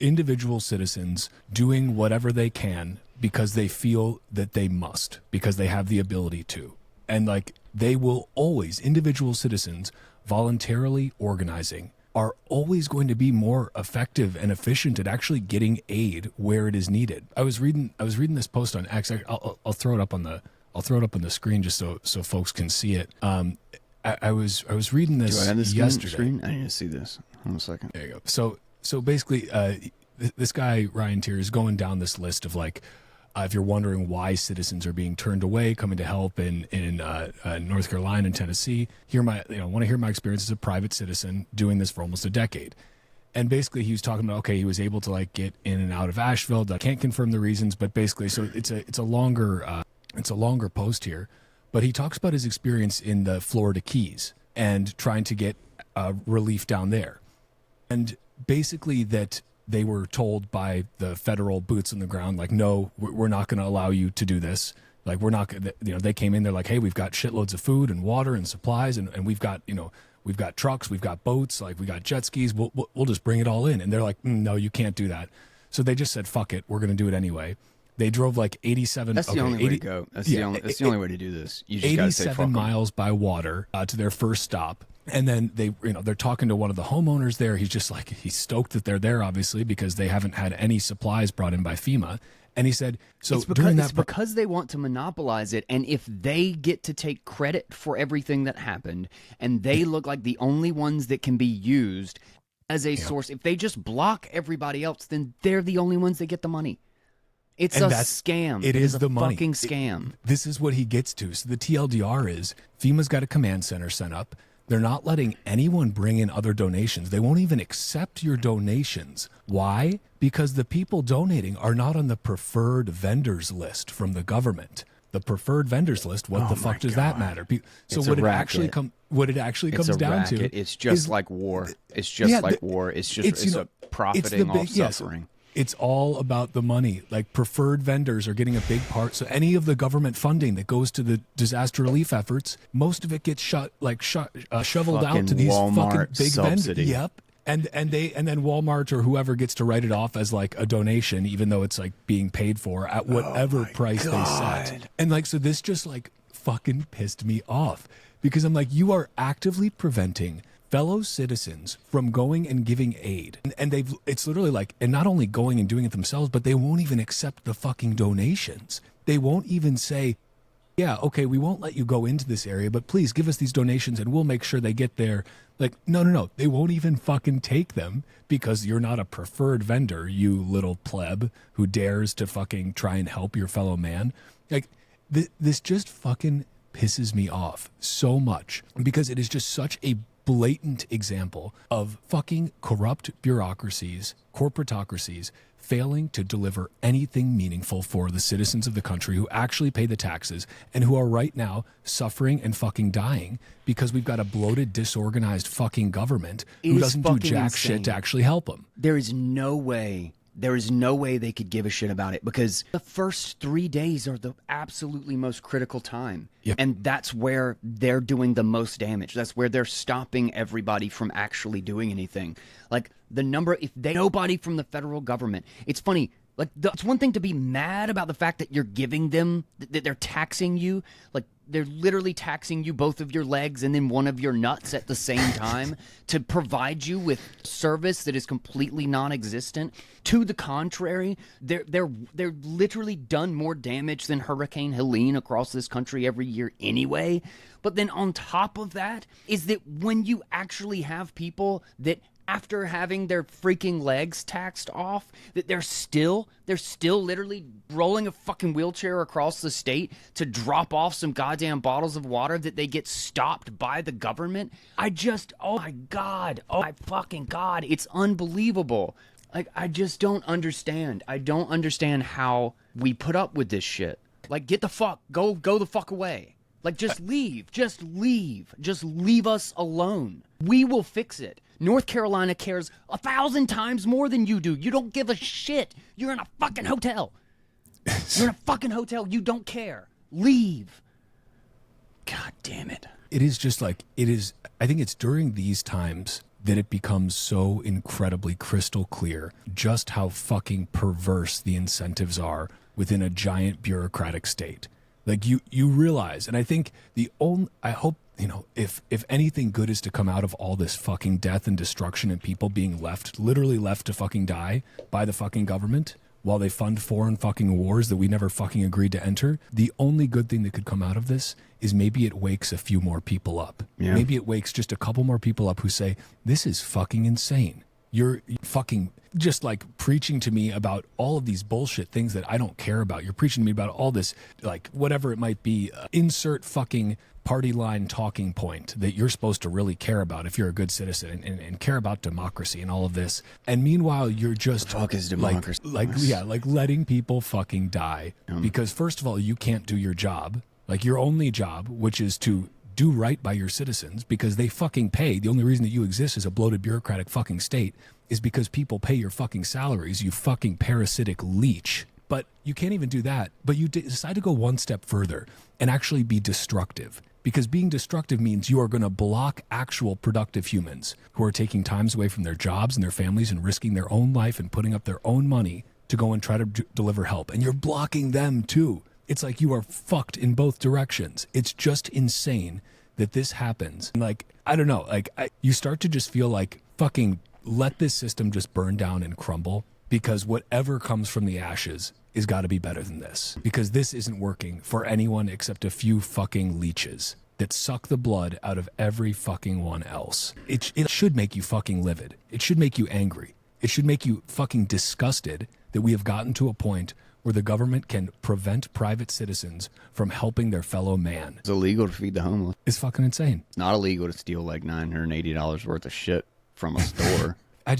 individual citizens doing whatever they can because they feel that they must, because they have the ability to. And like, they will always, individual citizens voluntarily organizing are always going to be more effective and efficient at actually getting aid where it is needed. I was reading this post on X. I'll throw it up on the screen just so folks can see it. I was reading this yesterday. Screen? I need to see this. Hold on a second. There you go. So basically, this guy Ryan Tyre is going down this list of like, if you're wondering why citizens are being turned away, coming to help in North Carolina and Tennessee, want to hear my experience as a private citizen doing this for almost a decade. And basically, he was talking about, okay, he was able to like get in and out of Asheville. I can't confirm the reasons, but basically, so it's a longer post here. But he talks about his experience in the Florida Keys and trying to get relief down there, and basically that they were told by the federal boots on the ground, like, no, we're not going to allow you to do this. Like, we're not going to, they came in, they're like, hey, we've got shitloads of food and water and supplies. And we've got, we've got trucks, we've got boats, like we got jet skis. We'll just bring it all in. And they're like, no, you can't do that. So they just said, fuck it. We're going to do it anyway. They drove like 87. That's the only way to go. That's the only way to do this. You just got to say fuck 87 miles by water to their first stop. And then they're talking to one of the homeowners there. He's just like, he's stoked that they're there, obviously, because they haven't had any supplies brought in by FEMA. And he said, so it's because they want to monopolize it. And if they get to take credit for everything that happened, and they look like the only ones that can be used as a source, if they just block everybody else, then they're the only ones that get the money. It's a scam. It is the money. Fucking scam. This is what he gets to. So the TLDR is FEMA's got a command center set up. They're not letting anyone bring in other donations. They won't even accept your donations. Why? Because the people donating are not on the preferred vendors list from the government. The preferred vendors list, what the fuck does that matter? So what it actually comes down to, it's just like war. It's just like war. It's a profiting off suffering. It's all about the money. Like, preferred vendors are getting a big part. So any of the government funding that goes to the disaster relief efforts, most of it gets shoveled out to these Walmart fucking big subsidy. vendors. Yep. And then Walmart or whoever gets to write it off as like a donation, even though it's like being paid for at whatever price they set. And like, so this just like fucking pissed me off, because I'm like, you are actively preventing fellow citizens from going and giving aid. And it's literally like, and not only going and doing it themselves, but they won't even accept the fucking donations. They won't even say, yeah, okay, we won't let you go into this area, but please give us these donations and we'll make sure they get there. Like, no. They won't even fucking take them because you're not a preferred vendor, you little pleb who dares to fucking try and help your fellow man. Like, this just fucking pisses me off so much, because it is just such a blatant example of fucking corrupt bureaucracies, corporatocracies, failing to deliver anything meaningful for the citizens of the country who actually pay the taxes and who are right now suffering and fucking dying because we've got a bloated, disorganized fucking government who doesn't do jack shit to actually help them. There is no way they could give a shit about it, because the first 3 days are the absolutely most critical time. Yep. And that's where they're doing the most damage. That's where they're stopping everybody from actually doing anything. Like, nobody from the federal government. It's funny. Like, it's one thing to be mad about the fact that you're giving them, that they're taxing you. Like, they're literally taxing you both of your legs and then one of your nuts at the same time to provide you with service that is completely non-existent. To the contrary, they're literally done more damage than Hurricane Helene across this country every year anyway. But then on top of that is that when you actually have people that, after having their freaking legs taxed off, that they're still literally rolling a fucking wheelchair across the state to drop off some goddamn bottles of water, that they get stopped by the government. Oh my fucking God, it's unbelievable. Like, I just don't understand. I don't understand how we put up with this shit. Like, go the fuck away. Like, just leave us alone. We will fix it. North Carolina cares 1,000 times more than you do. You don't give a shit. You're in a fucking hotel. You don't care. Leave. God damn it. It is just like, I think it's during these times that it becomes so incredibly crystal clear just how fucking perverse the incentives are within a giant bureaucratic state. Like you realize, and I think I hope, you know, if anything good is to come out of all this fucking death and destruction and people being literally left to fucking die by the fucking government while they fund foreign fucking wars that we never fucking agreed to enter, the only good thing that could come out of this is maybe it wakes a few more people up. Yeah. Maybe it wakes just a couple more people up who say, this is fucking insane. You're fucking just like preaching to me about all of these bullshit things that I don't care about. You're preaching to me about all this, like whatever it might be, insert fucking party line talking point that you're supposed to really care about if you're a good citizen and care about democracy and all of this. And meanwhile, you're just fuck is democracy? Like letting people fucking die because first of all, you can't do your job, like your only job, which is to do right by your citizens because they fucking pay. The only reason that you exist as a bloated bureaucratic fucking state is because people pay your fucking salaries, you fucking parasitic leech. But you can't even do that. But you decide to go one step further and actually be destructive. Because being destructive means you are going to block actual productive humans who are taking times away from their jobs and their families and risking their own life and putting up their own money to go and try to deliver help. And you're blocking them too. It's like you are fucked in both directions. It's just insane that this happens. Like, I don't know, like you start to just feel like fucking let this system just burn down and crumble because whatever comes from the ashes is got to be better than this because this isn't working for anyone except a few fucking leeches that suck the blood out of every fucking one else. It should make you fucking livid. It should make you angry. It should make you fucking disgusted that we have gotten to a point where the government can prevent private citizens from helping their fellow man. It's illegal to feed the homeless. It's fucking insane. Not illegal to steal like $980 worth of shit from a store. I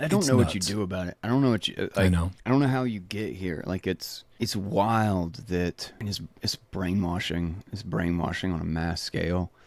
don't know what you do about it. I don't know what you like, I know. I don't know how you get here. Like it's wild that it's brainwashing. It's brainwashing on a mass scale.